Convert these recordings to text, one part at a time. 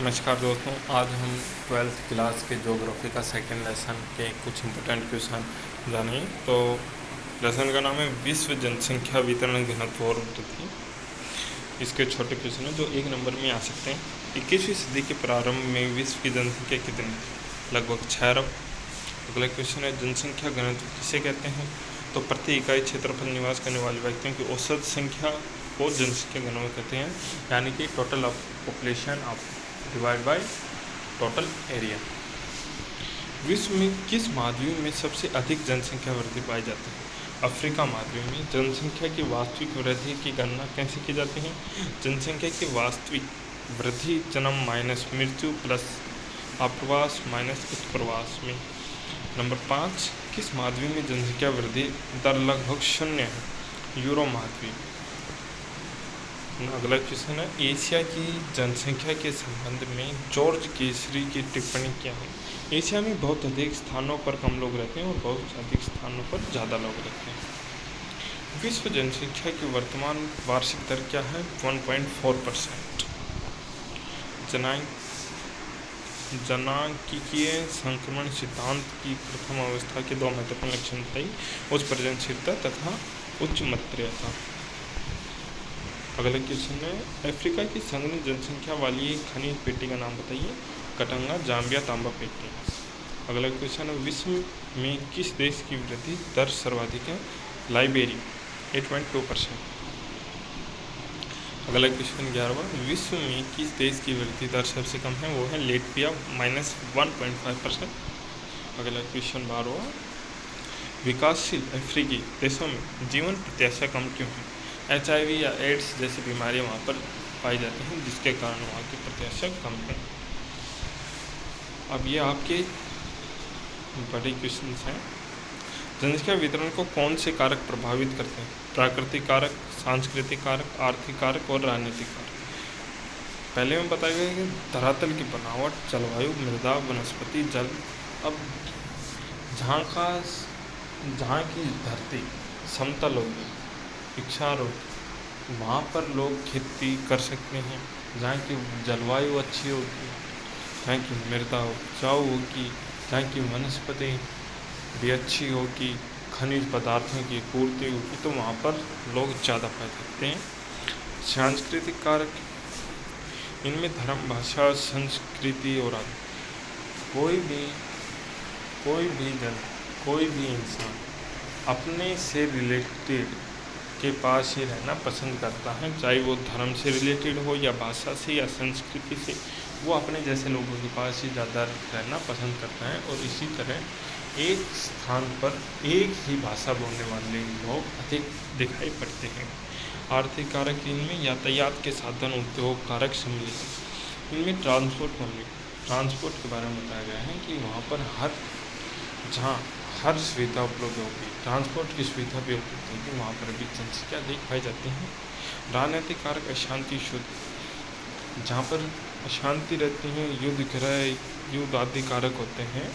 नमस्कार दोस्तों, आज हम 12th क्लास के ज्योग्राफी का सेकंड लेसन के कुछ इम्पोर्टेंट क्वेश्चन जानेंगे। तो लेसन का नाम है विश्व जनसंख्या वितरण घनत्व और वृद्धि। इसके छोटे क्वेश्चन हैं जो 1 नंबर में आ सकते हैं। 21वीं सदी के प्रारंभ में विश्व की जनसंख्या कितनी? लगभग 6 अरब। अगला क्वेश्चन है जनसंख्या घनत्व किसे कहते हैं? तो प्रति इकाई क्षेत्रफल निवास करने वाले व्यक्तियों की औसत संख्या को जनसंख्या घनत्व कहते हैं, यानी कि total of population of divide by total area. विश्व में किस महाद्वीप में सबसे अधिक जनसंख्या वृद्धि पाई जाती है? अफ्रीका महाद्वीप में। जनसंख्या की वास्तविक वृद्धि की गणना कैसे की जाती है? जनसंख्या की वास्तविक वृद्धि जन्म माइनस मृत्यु प्लस आप्रवास माइनस उत्प्रवास में। नंबर 5, किस महाद्वीप में जनसंख्या वृद्धि दर लगभग 0 है? यूरो महाद्वीप। अगला क्वेश्चन है एशिया की जनसंख्या के संबंध में जॉर्ज केसरी की टिप्पणी क्या है? एशिया में बहुत अधिक स्थानों पर कम लोग रहते हैं और बहुत अधिक स्थानों पर ज़्यादा लोग रहते हैं। विश्व जनसंख्या की वर्तमान वार्षिक दर क्या है? 1.4%। जनांकीय संक्रमण सिद्धांत की प्रथम अवस्था के 2 महत्वपूर्ण लक्षण बताइए। उच्च प्रजननशीलता तथा उच्च मातृता। अगला क्वेश्चन है अफ्रीका की संघनित जनसंख्या वाली एक खनिज पेटी का नाम बताइए। कटंगा, जाम्बिया, तांबा पेटी। अगला क्वेश्चन है विश्व में किस देश की वृद्धि दर सर्वाधिक है? लाइबेरिया 8.2%। अगला क्वेश्चन 11वां विश्व में किस देश की वृद्धि दर सबसे कम है? वो है लेटविया -1.5%। अगला क्वेश्चन 12वां विकासशील अफ्रीकी देशों में जीवन प्रत्याशा कम क्यों है? HIV या एड्स जैसी बीमारियां वहाँ पर पाई जाती हैं, जिसके कारण वहाँ की प्रत्याशा कम है। अब ये आपके बड़े क्वेश्चन हैं। जनसंख्या वितरण को कौन से कारक प्रभावित करते हैं? प्राकृतिक कारक, सांस्कृतिक कारक, आर्थिक कारक और राजनीतिक कारक। पहले में बताया गया कि धरातल की बनावट, जलवायु, मृदा, वनस्पति, जल। अब जहाँ की धरती समतल होगी, इक्षार होगी, वहाँ पर लोग खेती कर सकते हैं। जहाँ की जलवायु अच्छी होगी, जहाँ की मृदा उपजाऊ होगी, जहाँ की वनस्पति भी अच्छी होगी, खनिज पदार्थों की पूर्ति होगी, तो वहाँ पर लोग ज़्यादा पाए जाते हैं। सांस्कृतिक कारक, इनमें धर्म, भाषा, संस्कृति और कोई भी इंसान अपने से रिलेटेड के पास ही रहना पसंद करता है, चाहे वो धर्म से रिलेटेड हो या भाषा से या संस्कृति से। वो अपने जैसे लोगों के पास ही ज़्यादा रहना पसंद करता है और इसी तरह एक स्थान पर एक ही भाषा बोलने वाले लोग अधिक दिखाई पड़ते हैं। आर्थिक कारक, इनमें यातायात के साधन, उद्योग कारक सम्मिलित हैं। इनमें ट्रांसपोर्ट के बारे में बताया गया है कि वहाँ पर जहाँ हर सुविधा उपलब्ध होगी, ट्रांसपोर्ट की सुविधा भी उपलब्ध होगी, वहाँ पर भी जनसंख्या अधिक पाई जाती है। राजनीतिक कारक, अशांति, शुद्ध, जहाँ पर अशांति रहती है, युद्ध आदि कारक होते हैं,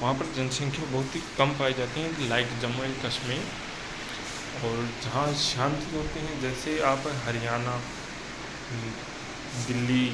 वहाँ पर जनसंख्या बहुत ही कम पाई जाती है, लाइक जम्मू एंड कश्मीर। और जहाँ शांति होती है, जैसे आप हरियाणा, दिल्ली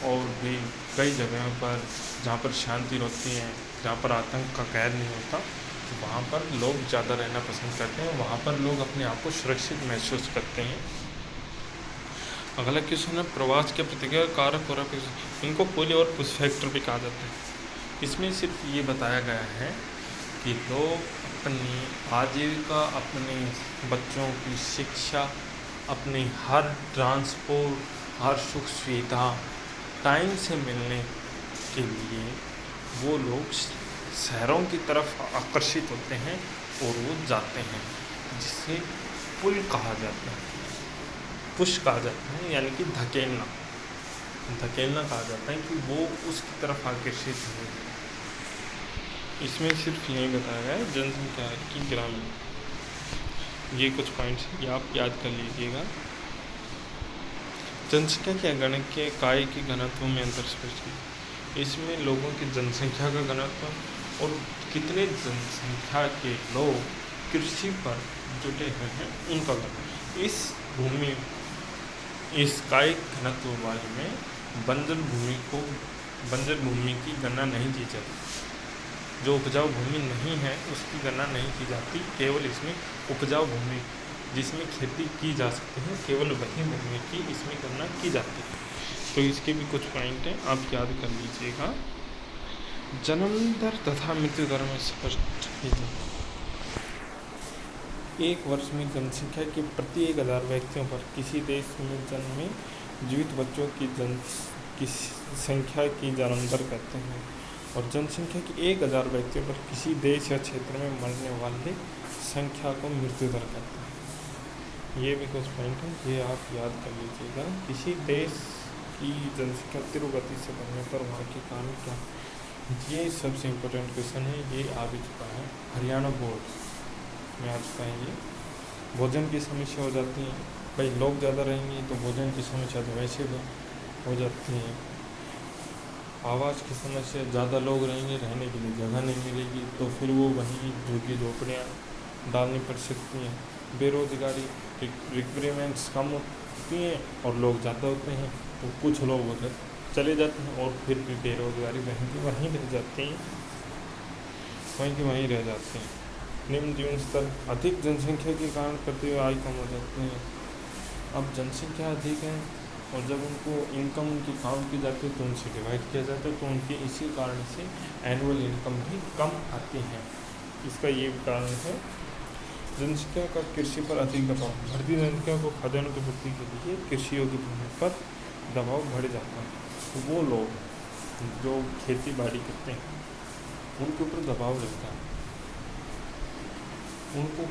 और भी कई जगहों पर जहाँ पर शांति होती है, जहाँ पर आतंक का कहर नहीं होता, तो वहाँ पर लोग ज़्यादा रहना पसंद करते हैं, वहाँ पर लोग अपने आप को सुरक्षित महसूस करते हैं। अगला क्वेश्चन है प्रवास के प्रतिक्रिया कारक और इनको कोयले और पुश फैक्टर भी कहा जाता है। इसमें सिर्फ ये बताया गया है कि लोग अपनी आजीविका, अपने बच्चों की शिक्षा, अपनी हर ट्रांसपोर्ट, हर सुख सुविधा टाइम से मिलने के लिए वो लोग शहरों की तरफ आकर्षित होते हैं और वो जाते हैं, जिसे पुश कहा जाता है, यानी कि धकेलना कहा जाता है कि वो उसकी तरफ आकर्षित हो। इसमें सिर्फ यही बताया गया है जनसंख्या की ग्रामीण। ये कुछ पॉइंट्स ये आप याद कर लीजिएगा। जनसंख्या के गणितीय काय के घनत्व में अंतर स्पष्ट। इसमें लोगों की जनसंख्या का घनत्व और कितने जनसंख्या के लोग कृषि पर जुटे हुए हैं उनका घनत्व। इस कायिक घनत्व वाले में बंजर भूमि की गणना नहीं की जाती। जो उपजाऊ भूमि नहीं है उसकी गणना नहीं की जाती, केवल इसमें उपजाऊ भूमि जिसमें खेती की जा सकती है, केवल वही भूमि की इसमें गणना की जाती है। तो इसके भी कुछ पॉइंट हैं, आप याद कर लीजिएगा। जन्म दर तथा मृत्यु दर में स्पष्ट कीजिए। एक वर्ष में जनसंख्या के प्रति 1000 व्यक्तियों पर किसी देश में जन्मे जीवित बच्चों की संख्या की जन्म दर कहते हैं, और जनसंख्या की 1000 व्यक्तियों पर किसी देश या क्षेत्र में मरने वाले संख्या को मृत्यु दर कहते हैं। ये भी कुछ पॉइंट है, ये आप याद कर लीजिएगा। किसी देश की जनसंख्या तीव्र गति से बढ़ने पर वहाँ के कारण क्या, ये सबसे इम्पोर्टेंट क्वेश्चन है, ये आ भी चुका है हरियाणा बोर्ड में आ चुका है। ये भोजन की समस्या हो जाती है, भाई लोग ज़्यादा रहेंगे तो भोजन की समस्या तो वैसे भी हो जाती है। आवास की समस्या, ज़्यादा लोग रहेंगे, रहने के लिए जगह नहीं मिलेगी तो फिर वो वहीं झुग्गी झोपड़ियाँ डालनी पड़ सकती हैं। बेरोजगारी, रिक्वायरमेंट्स कम होती हैं और लोग ज़्यादा होते हैं, तो कुछ लोग उधर चले जाते हैं और फिर भी बेरोजगारी वहीं की वहीं रह जाती हैं, वहीं की वहीं रह जाती हैं। निम्न जीवन स्तर, अधिक जनसंख्या के कारण प्रति आय कम हो जाती है। अब जनसंख्या अधिक है और जब उनको इनकम उनकी काउंट की जाती है तो उनसे डिवाइड किया जाता है, तो उनकी इसी कारण से एनुअल इनकम भी कम आती है। इसका ये कारण है। जनसंख्या का कृषि पर अधिक दबाव, बढ़ती जनसंख्या को खाद्यान्नों की पूर्ति के लिए कृषि योग्य भूमि पर दबाव बढ़ जाता है। तो वो लोग जो खेती बाड़ी करते हैं उनके ऊपर दबाव रहता है, उनको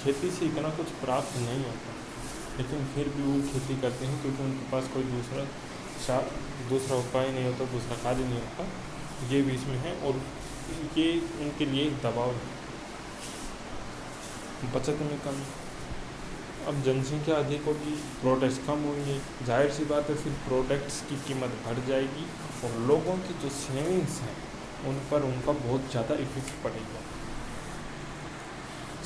खेती से इतना कुछ प्राप्त नहीं होता, लेकिन फिर भी वो खेती करते हैं क्योंकि उनके पास कोई दूसरा उपाय नहीं होता, दूसरा कार्य नहीं होता। ये भी इसमें है और ये उनके लिए एक दबाव है। बचत में कमी, अब जनसंख्या अधिक होगी, प्रोडक्ट्स कम होंगे, जाहिर सी बात है फिर प्रोडक्ट्स की कीमत बढ़ जाएगी और लोगों की जो सेविंग्स हैं उन पर उनका बहुत ज़्यादा इफेक्ट पड़ेगा।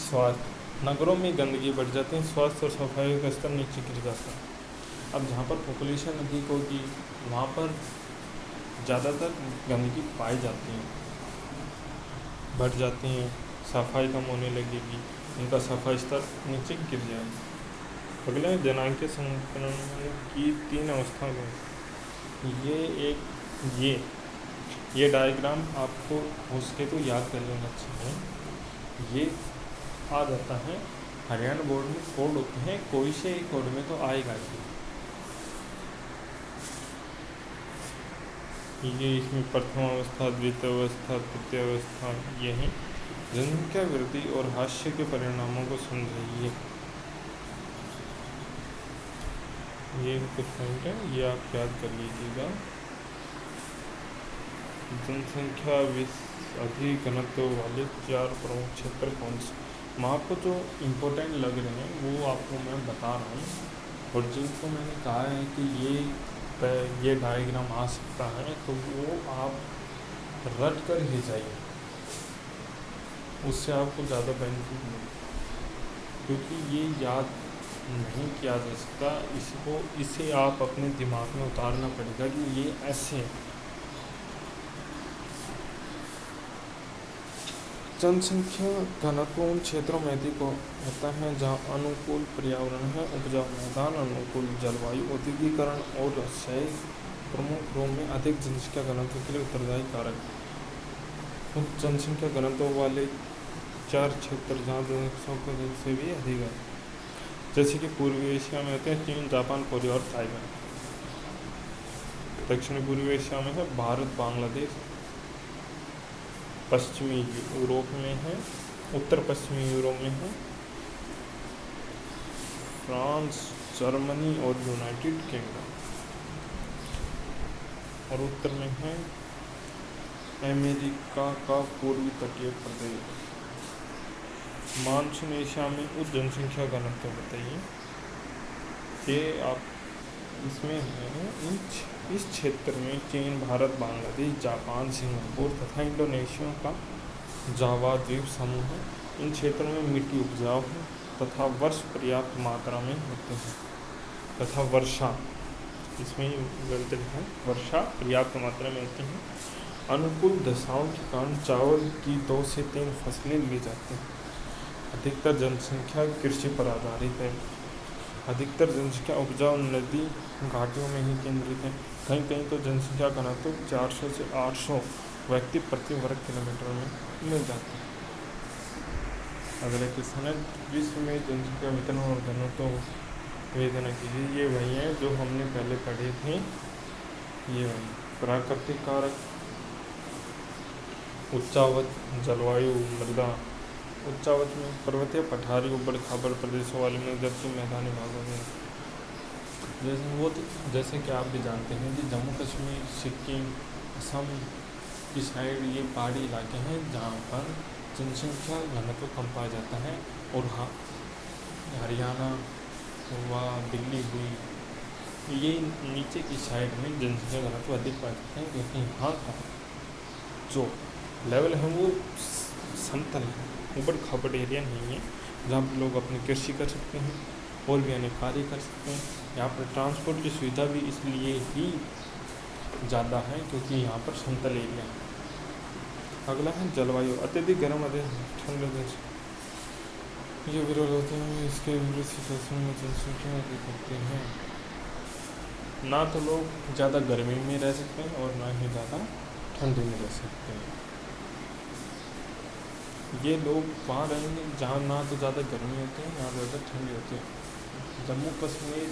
स्वास्थ्य, नगरों में गंदगी बढ़ जाती है, स्वास्थ्य और सफाई का स्तर नीचे गिर जाता है। अब जहाँ पर पॉपुलेशन अधिक होगी वहाँ पर ज़्यादातर गंदगी पाई जाती है, बढ़ जाती हैं, सफाई कम होने लगेगी, उनका सफाई स्तर नीचे गिर जाएगा। अगला जनांकीय संक्रमण की 3 अवस्था में, ये डायग्राम आपको हो सके तो याद कर लेना चाहिए। ये आ जाता है हरियाणा बोर्ड में, कोड होते हैं, कोई से एक कोड में तो आएगा ये इसमें प्रथम अवस्था, द्वितीय अवस्था, तृतीय अवस्था, ये है। जनसंख्या वृद्धि और हास्य के परिणामों को समझाइए। ये कुछ पॉइंट है, ये आप याद कर लीजिएगा। जनसंख्या अधिक घनत्व वाले 4 प्रमुख क्षेत्र कौन से, आपको जो इम्पोर्टेंट लग रहे हैं वो आपको मैं बता रहा हूँ, और जिनको मैंने कहा है कि ये डायग्राम आ सकता है तो वो आप रट कर ही जाइए, उससे आपको ज़्यादा बेनिफिट मिलेगा, क्योंकि ये याद नहीं किया जा सकता, इसे आप अपने दिमाग में उतारना पड़ेगा कि ये ऐसे है। जनसंख्या घनत्व उन क्षेत्रों में अधिक होता है जहाँ अनुकूल पर्यावरण है, उपजाऊ मैदान, अनुकूल जलवायु, औद्योगिकरण और व्यवसाय प्रमुख रूप में अधिक जनसंख्या घनत्व के लिए उत्तरदायी कारक है। जनसंख्या घनत्व वाले 4 क्षेत्र जहाँ जनसंख्या से भी अधिक है, जैसे कि पूर्वी एशिया में होते हैं चीन, जापान, कोरिया और ताइवान। दक्षिणी पूर्वी एशिया में है भारत, बांग्लादेश। पश्चिमी यूरोप में है, उत्तर पश्चिमी यूरोप में है फ्रांस, जर्मनी और यूनाइटेड किंगडम, और उत्तर में है अमेरिका का पूर्वी तटीय प्रदेश। मानसून एशिया में उच्च जनसंख्या घनत्व बताइए। ये आप इसमें है इस क्षेत्र में चीन, भारत, बांग्लादेश, जापान, सिंगापुर तथा इंडोनेशिया का जावा द्वीप समूह है। इन क्षेत्रों में मिट्टी उपजाऊ है तथा वर्षा पर्याप्त मात्रा में होते हैं तथा वर्षा इसमें ही गलत लिखा है, वर्षा पर्याप्त मात्रा में होती है। अनुकूल दशाओं के कारण चावल की 2 से 3 फसलें ली जाती हैं। अधिकतर जनसंख्या कृषि पर आधारित है। अधिकतर जनसंख्या उपजाऊ नदी घाटियों में ही केंद्रित है। कहीं कहीं तो जनसंख्या घनत्व 400 से 800 व्यक्ति प्रति वर्ग किलोमीटर में मिल जाते हैं। अगले क्वेश्चन है, विश्व में जनसंख्या वितरण और घनत्व विवेचना कीजिए। ये वही हैं जो हमने पहले पढ़े थे। ये वही प्राकृतिक कारक, उच्चावच, जलवायु, मृदा। उच्चावच में पर्वतीय, पठारी, उबड़ खाबड़ प्रदेशों वाले में, जबकि मैदानी भागों में जैसे कि आप भी जानते हैं कि जम्मू कश्मीर, सिक्किम, असम की साइड ये पहाड़ी इलाके हैं जहाँ पर जनसंख्या घनत्व कम पाया जाता है। और हाँ, हरियाणा हुआ, दिल्ली हुई, ये नीचे की साइड में जनसंख्या घनत्व अधिक पाया जाता है, क्योंकि यहाँ का जो लेवल है वो समतल है, ऊबड़ खाबड़ एरिया नहीं है, जहाँ पर लोग अपनी कृषि कर सकते हैं और भी अनेक कार्य कर सकते हैं। यहाँ पर ट्रांसपोर्ट की सुविधा भी इसलिए ही ज़्यादा है क्योंकि यहाँ पर समतल एरिया है। अगला है जलवायु, अत्यधिक गर्म, अधिक ठंड ये विरोध होते हैं। इसके विपरीत सिचुएशन में जनसंख्या अधिक होती है। ना तो लोग ज़्यादा गर्मी में रह सकते हैं और ना ही ज़्यादा ठंडी में रह सकते हैं। ये लोग वहाँ रहेंगे जहाँ ना तो ज़्यादा गर्मी होती है ना ज़्यादा ठंडी होती है। जम्मू कश्मीर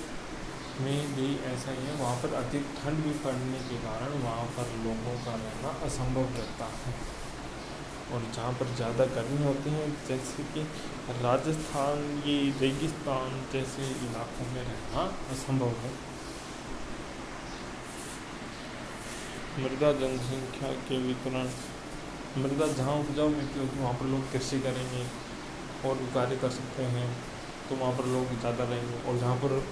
में भी ऐसा ही है, वहाँ पर अधिक ठंड भी पड़ने के कारण वहाँ पर लोगों का रहना असंभव रहता है। और जहाँ पर ज़्यादा गर्मी होती है, जैसे कि राजस्थान, ये रेगिस्तान जैसे इलाकों में रहना असंभव है। मृदा जनसंख्या के वितरण, मृदा जहाँ उपजाऊ मिट्टी होती है वहाँ पर लोग कृषि करेंगे और कार्य कर सकते हैं, तो वहाँ पर लोग ज़्यादा रहेंगे। और जहाँ पर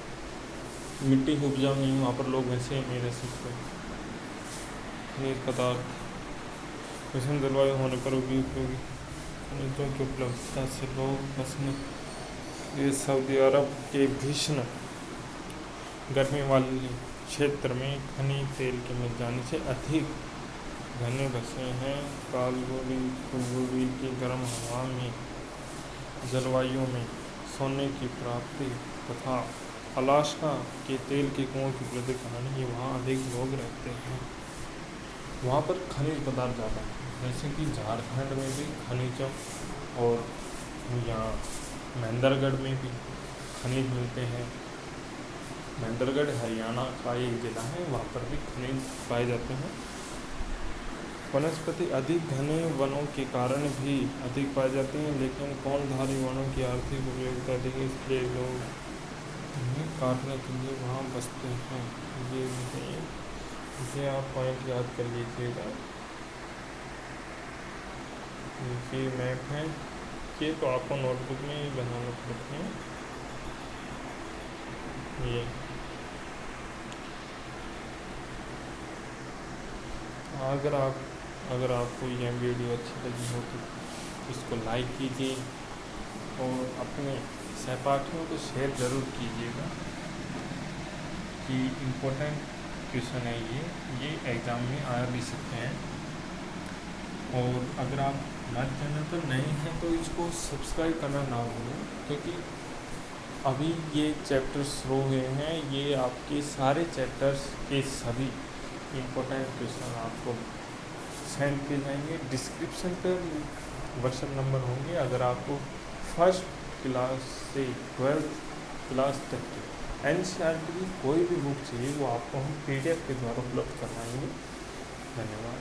मिट्टी उपजाऊ नहीं है वहाँ पर लोग वैसे ही नहीं रह सकते। खनिज पदार्थ, विषम जलवायु होने पर भी उपयोगी खनिजों की उपलब्धता से लोग बसने। ये सऊदी अरब के भीषण गर्मी वाले क्षेत्र में खनिज तेल के मिल जाने से अधिक घने बसे हैं। कालगोरी की गर्म हवा में, जलवायु में सोने की प्राप्ति तथा अलास्का के तेल के कुओं की वृद्धि के कारण ही वहाँ अधिक लोग रहते हैं। वहाँ पर खनिज पदार्थ ज़्यादा है, जैसे कि झारखंड में भी खनिजों और यहाँ महेंद्रगढ़ में भी खनिज मिलते हैं। महेंद्रगढ़ हरियाणा का एक जिला है, वहाँ पर भी खनिज पाए जाते हैं। वनस्पति अधिक घने वनों के कारण भी अधिक पाए जाते हैं, लेकिन कौनधारी वनों की आर्थिक उपयोगिता अधिक है, इसलिए लोग उन्हें काटने के लिए वहाँ बसते हैं। ये आप पॉइंट याद कर लीजिएगा। ये मैप है, ये तो आपको नोटबुक में ही बनाना पड़ते हैं। ये अगर आपको यह वीडियो अच्छी लगी हो तो इसको लाइक कीजिए और अपने सहपाठियों को शेयर ज़रूर कीजिएगा कि इम्पोर्टेंट क्वेश्चन है ये एग्ज़ाम में आ भी सकते हैं। और अगर आप हमारे चैनल पर नए हैं तो इसको सब्सक्राइब करना ना भूलें, क्योंकि अभी ये चैप्टर्स शुरू हुए हैं। ये आपके सारे चैप्टर्स के सभी इम्पोर्टेंट क्वेश्चन आपको सेंड किए जाएंगे। डिस्क्रिप्शन पर व्हाट्सएप नंबर होंगे। अगर आपको फर्स्ट क्लास से 12th क्लास तक की NCERT की कोई भी बुक चाहिए वो आपको हम PDF के द्वारा उपलब्ध करवाएंगे। धन्यवाद।